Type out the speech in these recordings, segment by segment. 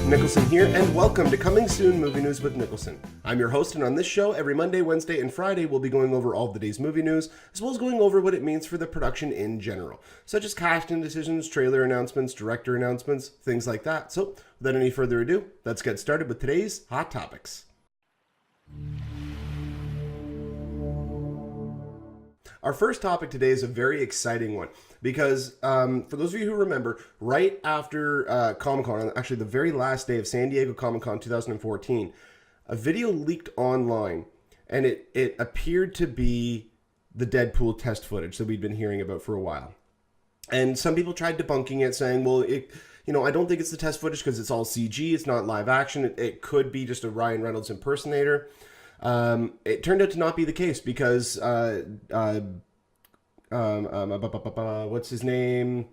Niklsun here, and welcome to Coming Soon Movie News with Niklsun. I'm your host, and on this show, every Monday, Wednesday, and Friday, we'll be going over all of the day's movie news, as well as going over what it means for the production in general, such as casting decisions, trailer announcements, director announcements, things like that. So, without any further ado, let's get started with today's Hot Topics. Our first topic today is a very exciting one because for those of you who remember, right after Comic-Con, actually the very last day of San Diego Comic-Con 2014, a video leaked online and it appeared to be the Deadpool test footage that we'd been hearing about for a while. And some people tried debunking it, saying, well, I don't think it's the test footage because it's all CG, it's not live action, it could be just a Ryan Reynolds impersonator. It turned out to not be the case because what's his name?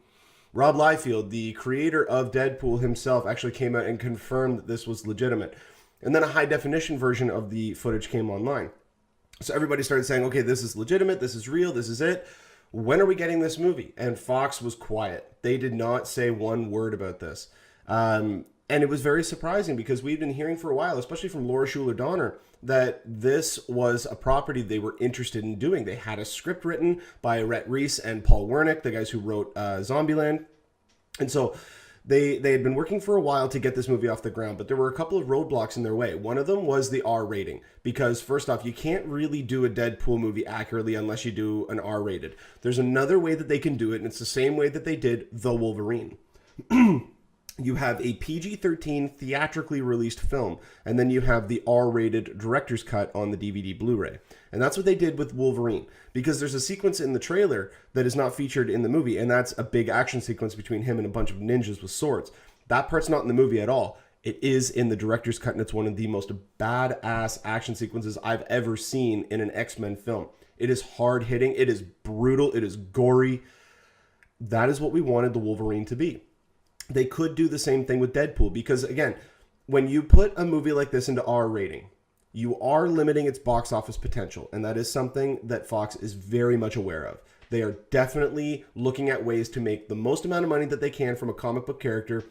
Rob Liefeld, the creator of Deadpool himself, actually came out and confirmed that this was legitimate. And then a high definition version of the footage came online. So everybody started saying, okay, this is legitimate, this is real, this is it. When are we getting this movie? And Fox was quiet. They did not say one word about this. And it was very surprising because we'd been hearing for a while, especially from Laura Schuler-Donner, that this was a property they were interested in doing. They had a script written by Rhett Reese and Paul Wernick, the guys who wrote Zombieland. And so they had been working for a while to get this movie off the ground, but there were a couple of roadblocks in their way. One of them was the R rating, because first off, you can't really do a Deadpool movie accurately unless you do an R rated. There's another way that they can do it, and it's the same way that they did The Wolverine. You have a PG-13 theatrically released film, and then you have the R-rated director's cut on the DVD Blu-ray. And that's what they did with Wolverine, because there's a sequence in the trailer that is not featured in the movie, and that's a big action sequence between him and a bunch of ninjas with swords. That part's not in the movie at all. It is in the director's cut, and it's one of the most badass action sequences I've ever seen in an X-Men film. It is hard-hitting, it is brutal, it is gory. That is what we wanted the Wolverine to be. They could do the same thing with Deadpool because, again, when you put a movie like this into R rating, you are limiting its box office potential, and that is something that Fox is very much aware of. They are definitely looking at ways to make the most amount of money that they can from a comic book character,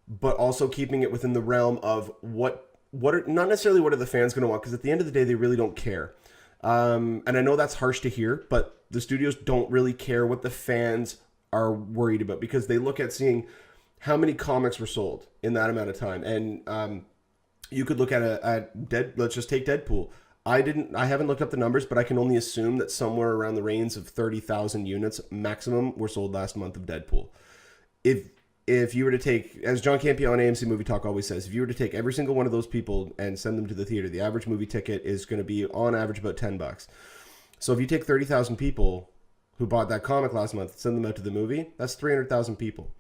but also keeping it within the realm of what are not necessarily what are the fans going to want, because at the end of the day, they really don't care. And I know that's harsh to hear, but the studios don't really care what the fans are worried about, because they look at seeing how many comics were sold in that amount of time. And you could look at let's just take Deadpool. I haven't looked up the numbers, but I can only assume that somewhere around the range of 30,000 units maximum were sold last month of Deadpool. If you were to take, as John Campea on AMC Movie Talk always says, if you were to take every single one of those people and send them to the theater, the average movie ticket is going to be on average about $10. So if you take 30,000 people who bought that comic last month, send them out to the movie, that's 300,000 people.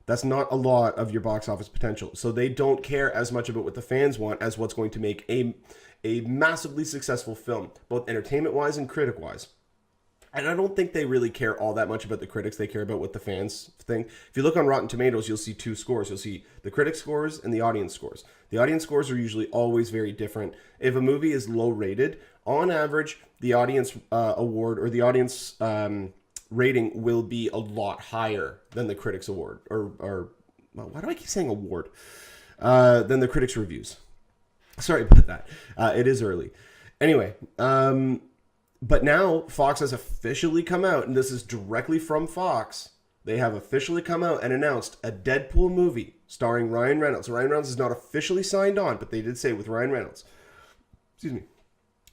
That's not a lot of your box office potential. So they don't care as much about what the fans want as what's going to make a massively successful film, both entertainment-wise and critic-wise. And I don't think they really care all that much about the critics. They care about what the fans think. If you look on Rotten Tomatoes, you'll see two scores. You'll see the critic scores and the audience scores. The audience scores are usually always very different. If a movie is low-rated, on average, the audience award or the audience rating will be a lot higher than the critics award, or why do I keep saying award? Than the critics reviews. Sorry about that. It is early. Anyway, but now Fox has officially come out, and this is directly from Fox. They have officially come out and announced a Deadpool movie starring Ryan Reynolds. Ryan Reynolds is not officially signed on, but they did say with Ryan Reynolds. Excuse me.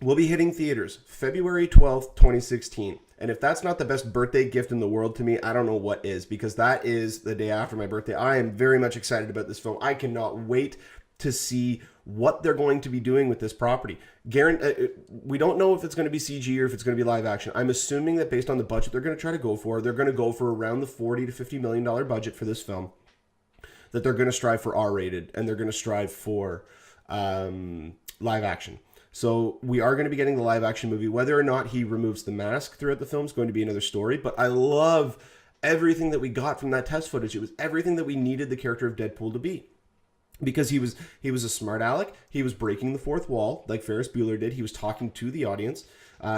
We'll be hitting theaters February 12th, 2016. And if that's not the best birthday gift in the world to me, I don't know what is, because that is the day after my birthday. I am very much excited about this film. I cannot wait to see what they're going to be doing with this property. We don't know if it's going to be CG or if it's going to be live action. I'm assuming that based on the budget they're going to try to go for, they're going to go for around the $40 to $50 million budget for this film, that they're going to strive for R-rated, and they're going to strive for live action. So we are going to be getting the live action movie. Whether or not he removes the mask throughout the film is going to be another story. But I love everything that we got from that test footage. It was everything that we needed the character of Deadpool to be. Because he was a smart aleck. He was breaking the fourth wall like Ferris Bueller did. He was talking to the audience.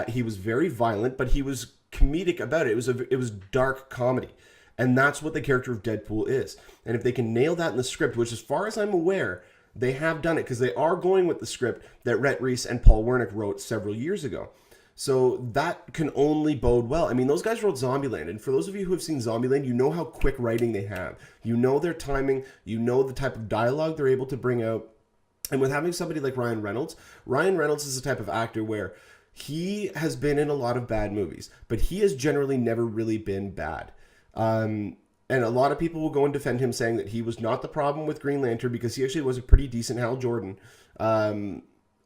He was very violent, but he was comedic about it. It was dark comedy. And that's what the character of Deadpool is. And if they can nail that in the script, which as far as I'm aware, they have done it, because they are going with the script that Rhett Reese and Paul Wernick wrote several years ago. So that can only bode well. I mean, those guys wrote Zombieland, and for those of you who have seen Zombieland, you know how quick writing they have. You know their timing. You know the type of dialogue they're able to bring out. And with having somebody like Ryan Reynolds is the type of actor where he has been in a lot of bad movies, but he has generally never really been bad. And a lot of people will go and defend him, saying that he was not the problem with Green Lantern, because he actually was a pretty decent Hal Jordan.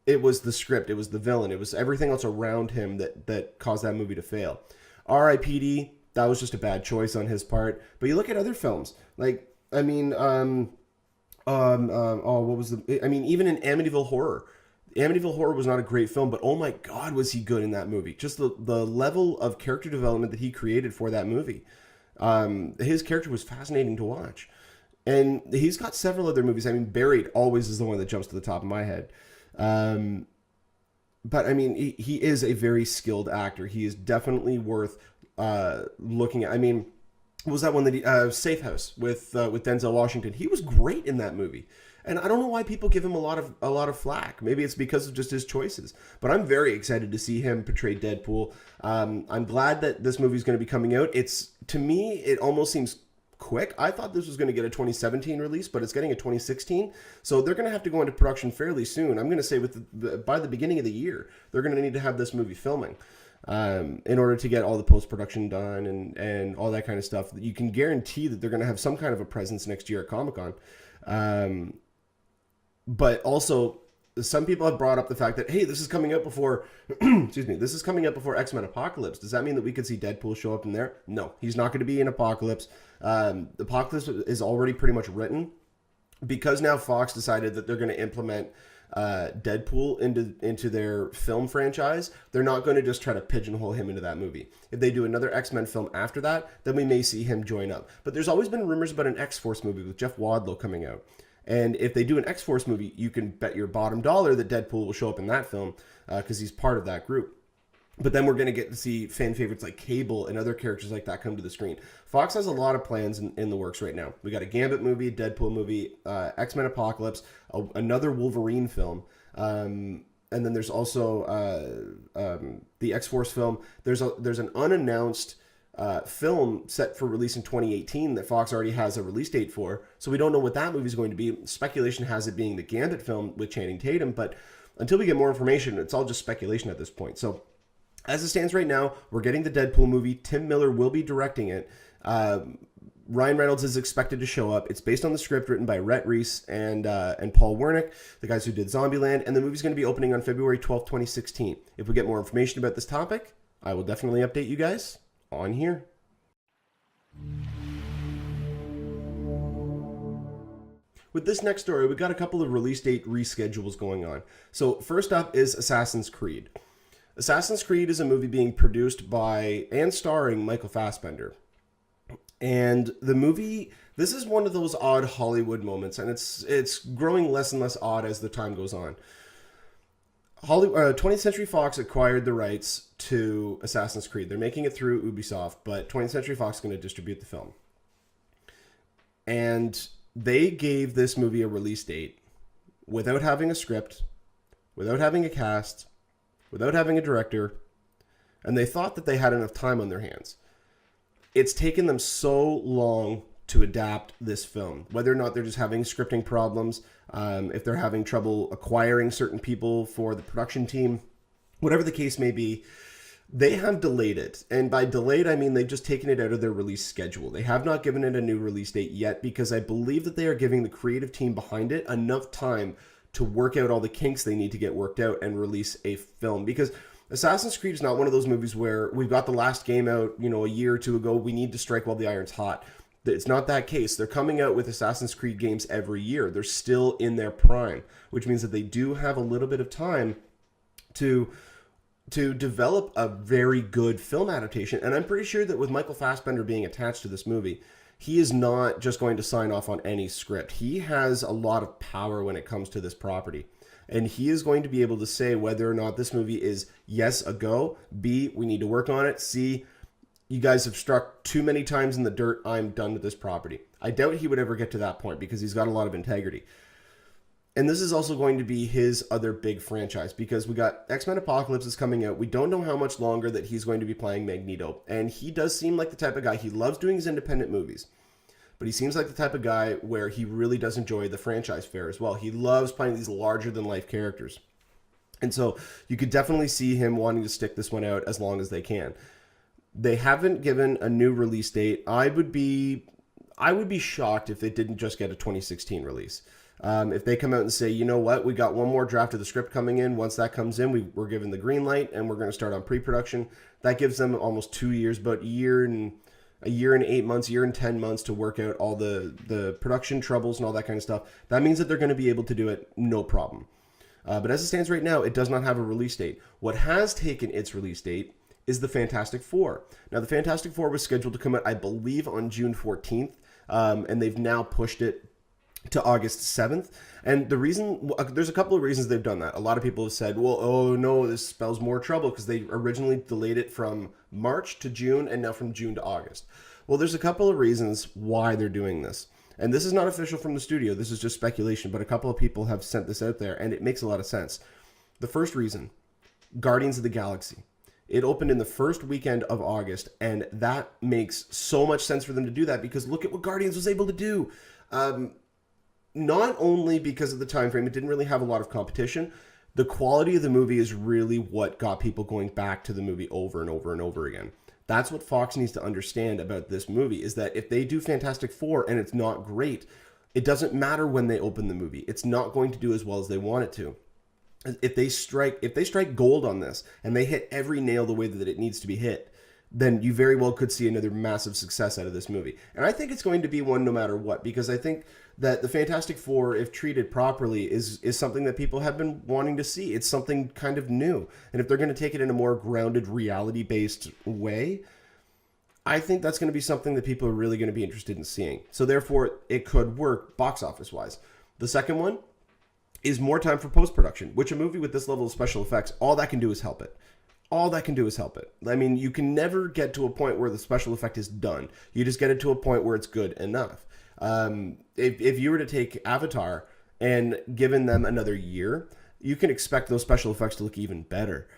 It was the script, it was the villain, it was everything else around him that caused that movie to fail. R.I.P.D., that was just a bad choice on his part. But you look at other films, like, I mean, even in Amityville Horror. Amityville Horror was not a great film, but oh my God, was he good in that movie. Just the level of character development that he created for that movie. His character was fascinating to watch. And he's got several other movies. I mean, Buried always is the one that jumps to the top of my head. But I mean, he is a very skilled actor. He is definitely worth looking at. I mean, what was that one that Safe House with Denzel Washington? He was great in that movie. And I don't know why people give him a lot of flack. Maybe it's because of just his choices. But I'm very excited to see him portray Deadpool. I'm glad that this movie is going to be coming out. To me, it almost seems quick. I thought this was going to get a 2017 release, but it's getting a 2016. So they're going to have to go into production fairly soon. I'm going to say by the beginning of the year, they're going to need to have this movie filming in order to get all the post-production done and all that kind of stuff. You can guarantee that they're going to have some kind of a presence next year at Comic-Con. But also, some people have brought up the fact that, hey, this is coming out before, this is coming out before X-Men Apocalypse. Does that mean that we could see Deadpool show up in there? No, he's not going to be in Apocalypse. Apocalypse is already pretty much written. Because now Fox decided that they're going to implement Deadpool into their film franchise, they're not going to just try to pigeonhole him into that movie. If they do another X-Men film after that, then we may see him join up. But there's always been rumors about an X-Force movie with Jeff Wadlow coming out. And if they do an X-Force movie, you can bet your bottom dollar that Deadpool will show up in that film because he's part of that group. But then we're going to get to see fan favorites like Cable and other characters like that come to the screen. Fox has a lot of plans in the works right now. We got a Gambit movie, Deadpool movie, X-Men Apocalypse, another Wolverine film. And then there's also the X-Force film. There's an unannounced film set for release in 2018 that Fox already has a release date for. So we don't know what that movie is going to be. Speculation has it being the Gambit film with Channing Tatum, but until we get more information, it's all just speculation at this point. So as it stands right now, we're getting the Deadpool movie. Tim Miller will be directing it. Ryan Reynolds is expected to show up. It's based on the script written by Rhett Reese and Paul Wernick, the guys who did Zombieland, and the movie's going to be opening on February 12th, 2016. If we get more information about this topic, I will definitely update you guys on here. With this next story, we got a couple of release date reschedules going on. So first up is Assassin's Creed. Assassin's Creed is a movie being produced by and starring Michael Fassbender. And the movie, this is one of those odd Hollywood moments, and it's growing less and less odd as the time goes on. 20th Century Fox acquired the rights to Assassin's Creed. They're making it through Ubisoft, but 20th Century Fox is going to distribute the film. And they gave this movie a release date without having a script, without having a cast, without having a director, and they thought that they had enough time on their hands. It's taken them so long to adapt this film, whether or not they're just having scripting problems, if they're having trouble acquiring certain people for the production team, whatever the case may be, they have delayed it. And by delayed, I mean they've just taken it out of their release schedule. They have not given it a new release date yet because I believe that they are giving the creative team behind it enough time to work out all the kinks they need to get worked out and release a film. Because Assassin's Creed is not one of those movies where we've got the last game out, a year or two ago, we need to strike while the iron's hot. It's not that case. They're coming out with Assassin's Creed games every year. They're still in their prime, which means that they do have a little bit of time to develop a very good film adaptation. And I'm pretty sure that with Michael Fassbender being attached to this movie, he is not just going to sign off on any script. He has a lot of power when it comes to this property. And he is going to be able to say whether or not this movie is, yes, a go, B, we need to work on it, C, you guys have struck too many times in the dirt. I'm done with this property. I doubt he would ever get to that point because he's got a lot of integrity. And this is also going to be his other big franchise because we got X-Men Apocalypse is coming out. We don't know how much longer that he's going to be playing Magneto. And he does seem like the type of guy, he loves doing his independent movies. But he seems like the type of guy where he really does enjoy the franchise fare as well. He loves playing these larger-than-life characters. And so you could definitely see him wanting to stick this one out as long as they can. They haven't given a new release date. I would be shocked if they didn't just get a 2016 release. If they come out and say, you know what, we got one more draft of the script coming in. Once that comes in, we're given the green light and we're going to start on pre-production. That gives them almost 2 years, but a year and 8 months, year and 10 months to work out all the production troubles and all that kind of stuff. That means that they're going to be able to do it no problem. But as it stands right now, it does not have a release date. What has taken its release date is the Fantastic Four. Now, the Fantastic Four was scheduled to come out, I believe, on June 14th, and they've now pushed it to August 7th. And the reason, there's a couple of reasons they've done that. A lot of people have said, well, oh no, this spells more trouble because they originally delayed it from March to June and now from June to August. Well, there's a couple of reasons why they're doing this. And this is not official from the studio. This is just speculation, but a couple of people have sent this out there and it makes a lot of sense. The first reason, Guardians of the Galaxy. It opened in the first weekend of August, and that makes so much sense for them to do that because look at what Guardians was able to do. Not only because of the time frame, it didn't really have a lot of competition. The quality of the movie is really what got people going back to the movie over and over and over again. That's what Fox needs to understand about this movie, is that if they do Fantastic Four and it's not great, it doesn't matter when they open the movie. It's not going to do as well as they want it to. If they strike gold on this and they hit every nail the way that it needs to be hit, then you very well could see another massive success out of this movie. And I think it's going to be one no matter what, because I think that the Fantastic Four, if treated properly, is something that people have been wanting to see. It's something kind of new. And if they're going to take it in a more grounded, reality-based way, I think that's going to be something that people are really going to be interested in seeing. So therefore, it could work box office-wise. The second one is more time for post-production, which a movie with this level of special effects, all that can do is help it. All that can do is help it. I mean, you can never get to a point where the special effect is done. You just get it to a point where it's good enough. If you were to take Avatar and given them another year, you can expect those special effects to look even better.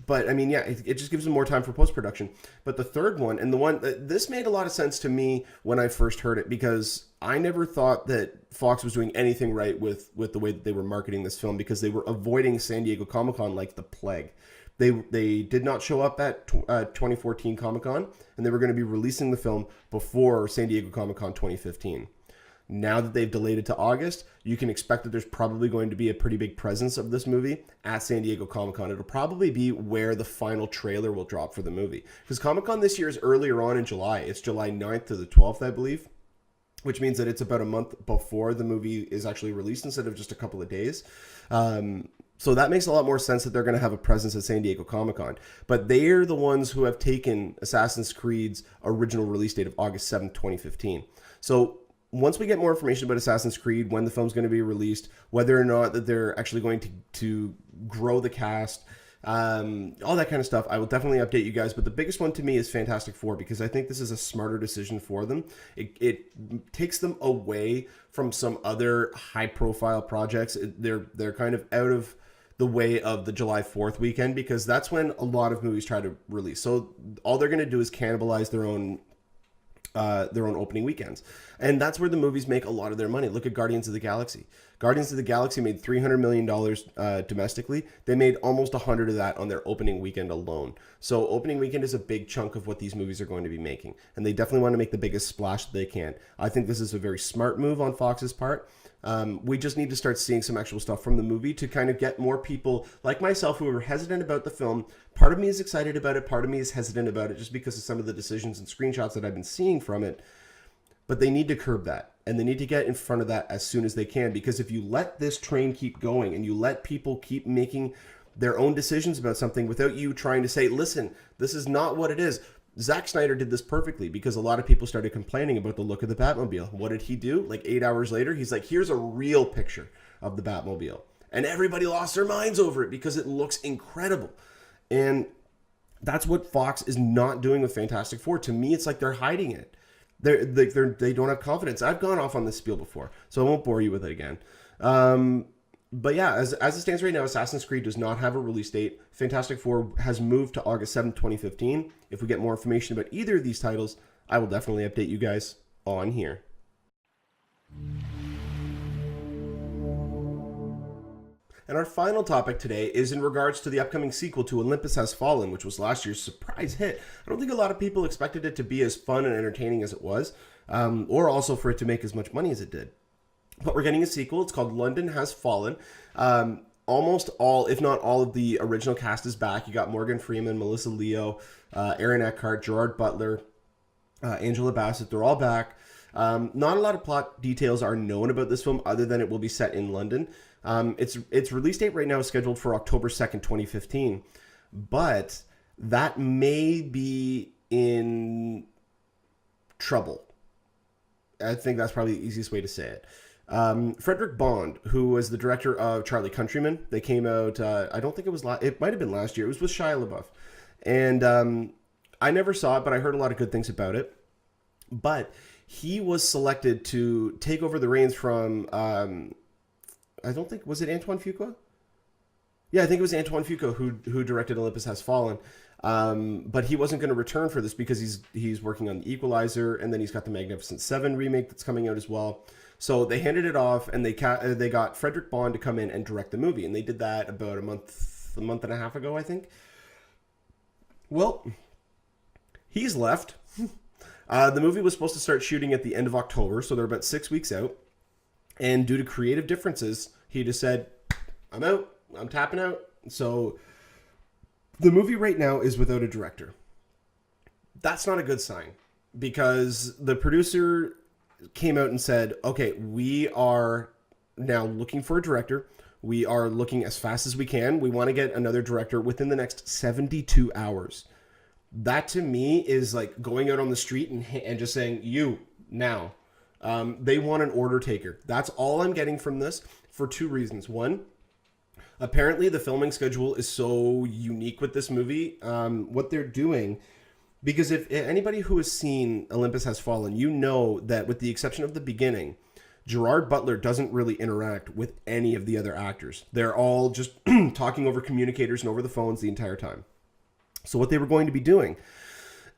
But I mean, yeah, it just gives them more time for post-production. But the third one, and the one, this made a lot of sense to me when I first heard it, because I never thought that Fox was doing anything right with the way that they were marketing this film, because they were avoiding San Diego Comic-Con like the plague. They did not show up at 2014 Comic-Con, and they were going to be releasing the film before San Diego Comic-Con 2015. Now that they've delayed it to August, you can expect that there's probably going to be a pretty big presence of this movie at San Diego Comic-Con. It'll probably be where the final trailer will drop for the movie. Because Comic-Con this year is earlier on in July. It's July 9th to the 12th, I believe, which means that it's about a month before the movie is actually released instead of just a couple of days. So that makes a lot more sense that they're going to have a presence at San Diego Comic-Con. But they're the ones who have taken Assassin's Creed's original release date of August 7th, 2015. So once we get more information about Assassin's Creed, when the film's going to be released, whether or not that they're actually going to grow the cast, all that kind of stuff, I will definitely update you guys. But the biggest one to me is Fantastic Four, because I think this is a smarter decision for them. It takes them away from some other high-profile projects. They're kind of out of the way of the July 4th weekend, because that's when a lot of movies try to release. So all they're going to do is cannibalize their own opening weekends. And that's where the movies make a lot of their money. Look at Guardians of the Galaxy. Guardians of the Galaxy made $300 million domestically. They made almost 100 of that on their opening weekend alone. So opening weekend is a big chunk of what these movies are going to be making. And they definitely want to make the biggest splash that they can. I think this is a very smart move on Fox's part. We just need to start seeing some actual stuff from the movie to kind of get more people like myself who are hesitant about the film. Part of me is excited about it. Part of me is hesitant about it just because of some of the decisions and screenshots that I've been seeing from it. But they need to curb that, and they need to get in front of that as soon as they can, because if you let this train keep going and you let people keep making their own decisions about something without you trying to say, listen, this is not what it is. Zack Snyder did this perfectly, because a lot of people started complaining about the look of the Batmobile. What did he do? Like 8 hours later, he's like, here's a real picture of the Batmobile. And everybody lost their minds over it because it looks incredible. And That's what Fox is not doing with Fantastic Four. To me, it's like they're hiding it. They don't have confidence. I've gone off on this spiel before, so I won't bore you with it again. But yeah, as it stands right now, Assassin's Creed does not have a release date. Fantastic Four has moved to August 7th, 2015. If we get more information about either of these titles, I will definitely update you guys on here. And our final topic today is in regards to the upcoming sequel to Olympus Has Fallen, which was last year's surprise hit. I don't think a lot of people expected it to be as fun and entertaining as it was, or also for it to make as much money as it did. But we're getting a sequel. It's called London Has Fallen. Almost all, if not all, of the original cast is back. You got Morgan Freeman, Melissa Leo, Aaron Eckhart, Gerard Butler, Angela Bassett. They're all back. Not a lot of plot details are known about this film other than it will be set in London. Its release date right now is scheduled for October 2nd, 2015. But that may be in trouble. I think that's probably the easiest way to say it. Frederick Bond, who was the director of Charlie Countryman, they came out, I don't think it was, it might have been last year. It was with Shia LaBeouf. And I never saw it, but I heard a lot of good things about it. But he was selected to take over the reins from, I don't think, was it Antoine Fuqua? Yeah, I think it was Antoine Fuqua who directed Olympus Has Fallen. But he wasn't going to return for this because he's working on The Equalizer, and then he's got the Magnificent Seven remake that's coming out as well. So they handed it off, and they got Frederick Bond to come in and direct the movie, and they did that about a month and a half ago, I think. Well, he's left. The movie was supposed to start shooting at the end of October, so they're about 6 weeks out. And due to creative differences, he just said, I'm out. I'm tapping out. So the movie right now is without a director. That's not a good sign, because the producer came out and said, okay, we are now looking for a director. We are looking as fast as we can. We want to get another director within the next 72 hours. That to me is like going out on the street and just saying, you, now. They want an order taker. That's all I'm getting from this for two reasons. One, apparently the filming schedule is so unique with this movie. What they're doing, because if anybody who has seen Olympus Has Fallen, you know that with the exception of the beginning, Gerard Butler doesn't really interact with any of the other actors. They're all just talking over communicators and over the phones the entire time. So what they were going to be doing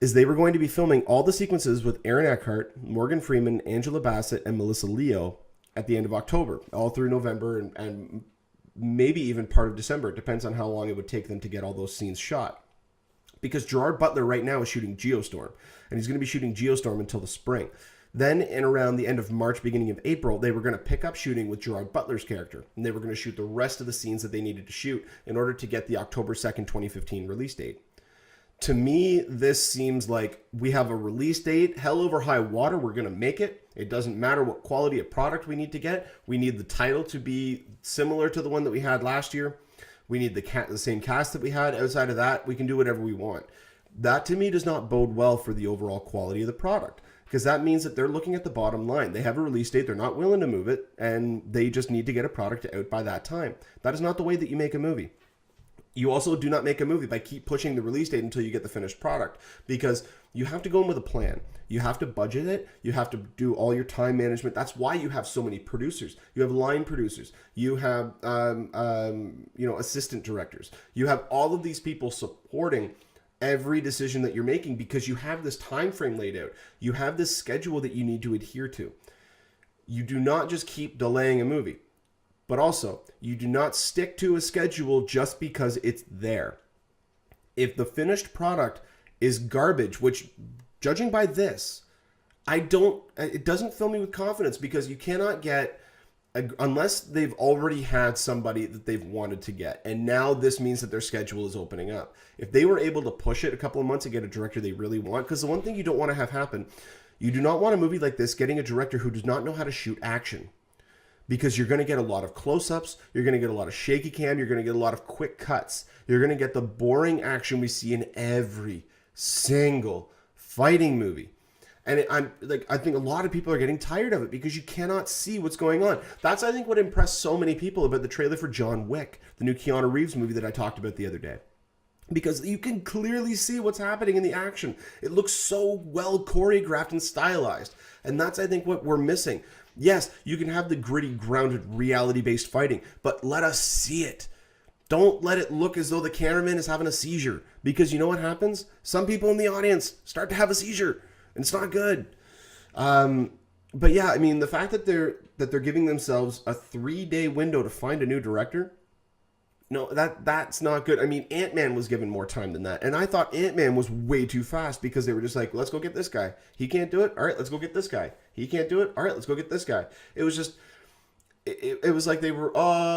is they were going to be filming all the sequences with Aaron Eckhart, Morgan Freeman, Angela Bassett, and Melissa Leo at the end of October, all through November and maybe even part of December. It depends on how long it would take them to get all those scenes shot. Because Gerard Butler right now is shooting Geostorm, and he's going to be shooting Geostorm until the spring. Then in around the end of March, beginning of April, they were going to pick up shooting with Gerard Butler's character, and they were going to shoot the rest of the scenes that they needed to shoot in order to get the October 2nd, 2015 release date. To me, this seems like we have a release date, hell over high water, we're going to make it. It doesn't matter what quality of product we need to get. We need the title to be similar to the one that we had last year. We need the same cast that we had. Outside of that, we can do whatever we want. That to me does not bode well for the overall quality of the product, because that means that they're looking at the bottom line. They have a release date, they're not willing to move it, and they just need to get a product out by that time. That is not the way that you make a movie. You also do not make a movie by keep pushing the release date until you get the finished product, because you have to go in with a plan. You have to budget it. You have to do all your time management. That's why you have so many producers. You have line producers. You have assistant directors. You have all of these people supporting every decision that you're making, because you have this time frame laid out. You have this schedule that you need to adhere to. You do not just keep delaying a movie. But also, you do not stick to a schedule just because it's there. If the finished product is garbage, which, judging by this, it doesn't fill me with confidence, because you cannot get, unless they've already had somebody that they've wanted to get, and now this means that their schedule is opening up. If they were able to push it a couple of months and get a director they really want, because the one thing you don't want to have happen, you do not want a movie like this getting a director who does not know how to shoot action. Because you're going to get a lot of close-ups, you're going to get a lot of shaky cam, you're going to get a lot of quick cuts. You're going to get the boring action we see in every single fighting movie. And I think a lot of people are getting tired of it because you cannot see what's going on. That's, I think, what impressed so many people about the trailer for John Wick, the new Keanu Reeves movie that I talked about the other day. because you can clearly see what's happening in the action. It looks so well choreographed and stylized. And that's, I think, what we're missing. Yes, you can have the gritty, grounded, reality-based fighting, but let us see it. Don't let it look as though the cameraman is having a seizure, because you know what happens? Some people in the audience start to have a seizure, and it's not good. But yeah, I mean, the fact that they're giving themselves a 3-day window to find a new director, no, that's not good. I mean, Ant-Man was given more time than that. And I thought Ant-Man was way too fast, because they were just like, let's go get this guy. He can't do it. All right, let's go get this guy. He can't do it. All right, let's go get this guy. It was just, it was like they were,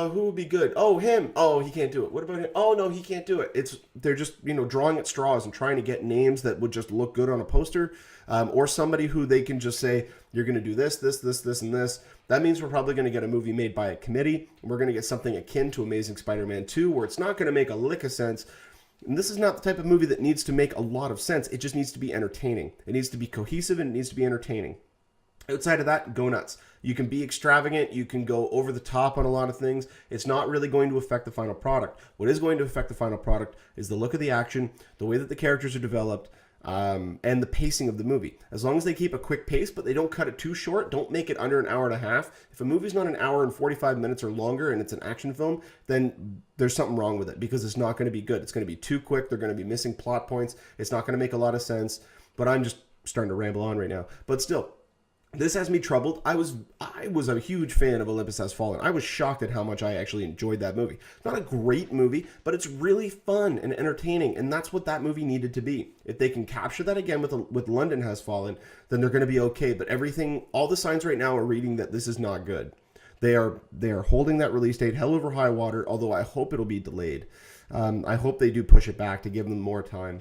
who would be good? Oh, him. Oh, he can't do it. What about him? Oh, no, he can't do it. They're just, drawing at straws and trying to get names that would just look good on a poster, or somebody who they can just say, you're going to do this, this, this, this, and this. That means we're probably going to get a movie made by a committee, and we're going to get something akin to Amazing Spider-Man 2, where it's not going to make a lick of sense. And this is not the type of movie that needs to make a lot of sense. It just needs to be entertaining. It needs to be cohesive, and it needs to be entertaining. Outside of that, go nuts. You can be extravagant. You can go over the top on a lot of things. It's not really going to affect the final product. What is going to affect the final product is the look of the action, the way that the characters are developed, and the pacing of the movie. As long as they keep a quick pace, but they don't cut it too short, don't make it under an hour and a half. If a movie's not an hour and 45 minutes or longer and it's an action film, then there's something wrong with it, because it's not going to be good. It's going to be too quick. They're going to be missing plot points. It's not going to make a lot of sense. But I'm just starting to ramble on right now. But still, this has me troubled. I was a huge fan of Olympus Has Fallen. I was shocked at how much I actually enjoyed that movie. It's not a great movie, but it's really fun and entertaining, and that's what that movie needed to be. If they can capture that again with London Has Fallen, then they're going to be okay. But all the signs right now are reading that this is not good. They are holding that release date hell over high water, although I hope it'll be delayed. I hope they do push it back to give them more time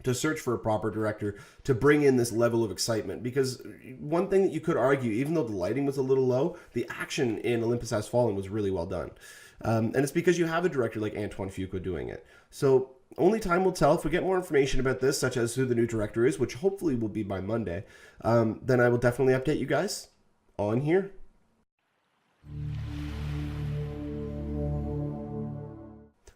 to search for a proper director to bring in this level of excitement. Because one thing that you could argue, even though the lighting was a little low, the action in Olympus Has Fallen was really well done. And it's because you have a director like Antoine Fuqua doing it. So only time will tell. If we get more information about this, such as who the new director is, which hopefully will be by Monday, then I will definitely update you guys on here.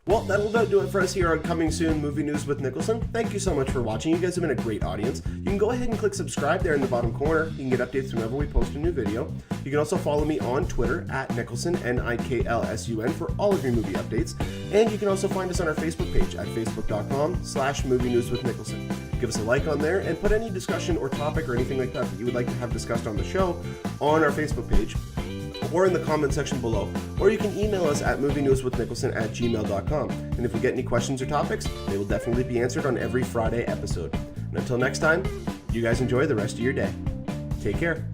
Well, that'll about do it for us here on Coming Soon Movie News with Niklsun. Thank you so much for watching. You guys have been a great audience. You can go ahead and click subscribe there in the bottom corner. You can get updates whenever we post a new video. You can also follow me on Twitter at Niklsun, Niklsun, for all of your movie updates. And you can also find us on our Facebook page at facebook.com/Movie News with Niklsun. Give us a like on there and put any discussion or topic or anything like that that you would like to have discussed on the show on our Facebook page, or in the comment section below, or you can email us at movienewswithnicholson@gmail.com. And if we get any questions or topics, they will definitely be answered on every Friday episode. And until next time, you guys enjoy the rest of your day. Take care.